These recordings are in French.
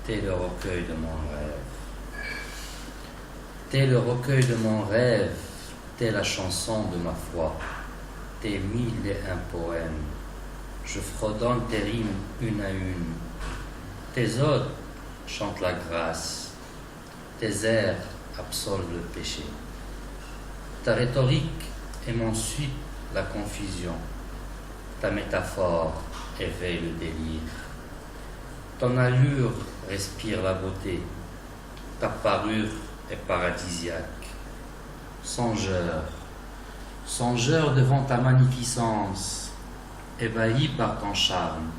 T'es le recueil de mon rêve. T'es le recueil de mon rêve, t'es la chanson de ma foi, t'es 1001 poèmes. Je fredonne tes rimes une à une. Tes odes chantent la grâce, tes airs absolvent le péché. Ta rhétorique émancipe la confusion, ta métaphore éveille le délire. Ton allure respire la beauté, ta parure est paradisiaque. Songeur, songeur devant ta magnificence, ébahi par ton charme,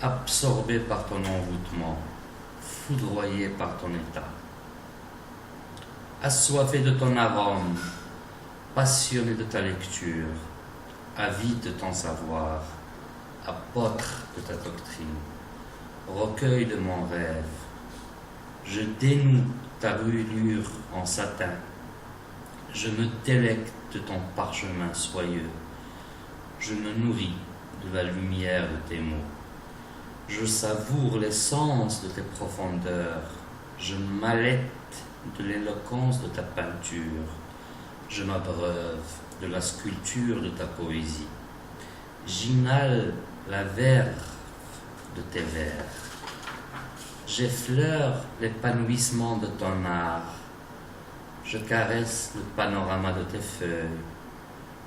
absorbé par ton envoûtement, foudroyé par ton état. Assoiffé de ton arôme, passionné de ta lecture, avide de ton savoir, apôtre de ta doctrine, recueil de mon rêve, je dénoue ta ruelure en satin, je me délecte de ton parchemin soyeux, je me nourris de la lumière de tes mots, je savoure l'essence de tes profondeurs, je m'allaite de l'éloquence de ta peinture, je m'abreuve de la sculpture de ta poésie, j'inhale la verve de tes vers, j'effleure l'épanouissement de ton art, je caresse le panorama de tes feuilles,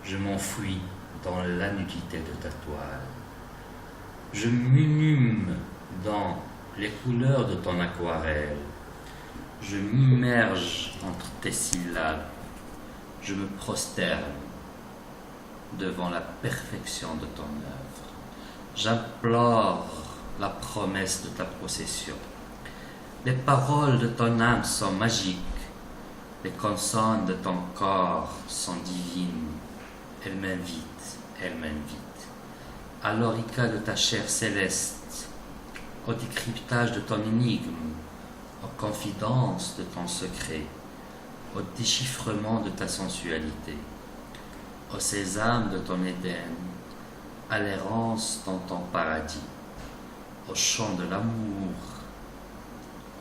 je m'enfuis dans la nudité de ta toile, je m'inhume dans les couleurs de ton aquarelle, je m'immerge entre tes syllabes, je me prosterne devant la perfection de ton œuvre. J'implore la promesse de ta possession. Les paroles de ton âme sont magiques, les consonnes de ton corps sont divines. Elles m'invitent, elles m'invitent. À l'orica de ta chair céleste, au décryptage de ton énigme, aux confidences de ton secret, au déchiffrement de ta sensualité, au sésame de ton Éden, à l'errance dans ton paradis, au chant de l'amour,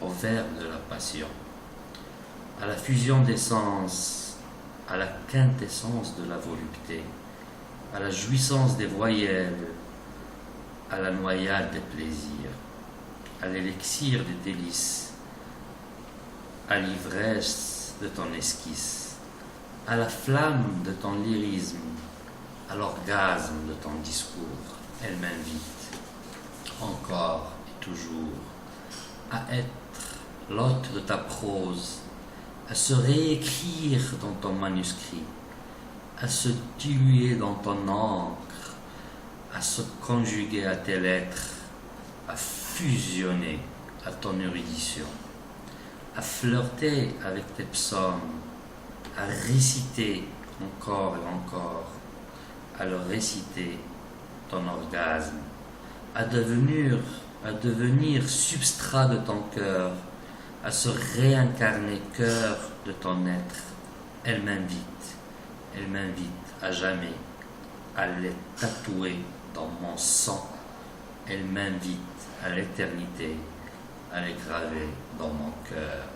au verbe de la passion, à la fusion des sens, à la quintessence de la volupté, à la jouissance des voyelles, à la noyade des plaisirs, à l'élixir des délices, à l'ivresse de ton esquisse, à la flamme de ton lyrisme, à l'orgasme de ton discours. Elle m'invite, encore et toujours, à être l'hôte de ta prose, à se réécrire dans ton manuscrit, à se diluer dans ton encre, à se conjuguer à tes lettres, à fusionner à ton érudition, à flirter avec tes psaumes, à réciter encore et encore, à le réciter ton orgasme, à devenir substrat de ton cœur, à se réincarner cœur de ton être. Elle m'invite à jamais à les tatouer dans mon sang. Elle m'invite à l'éternité à les graver dans mon cœur.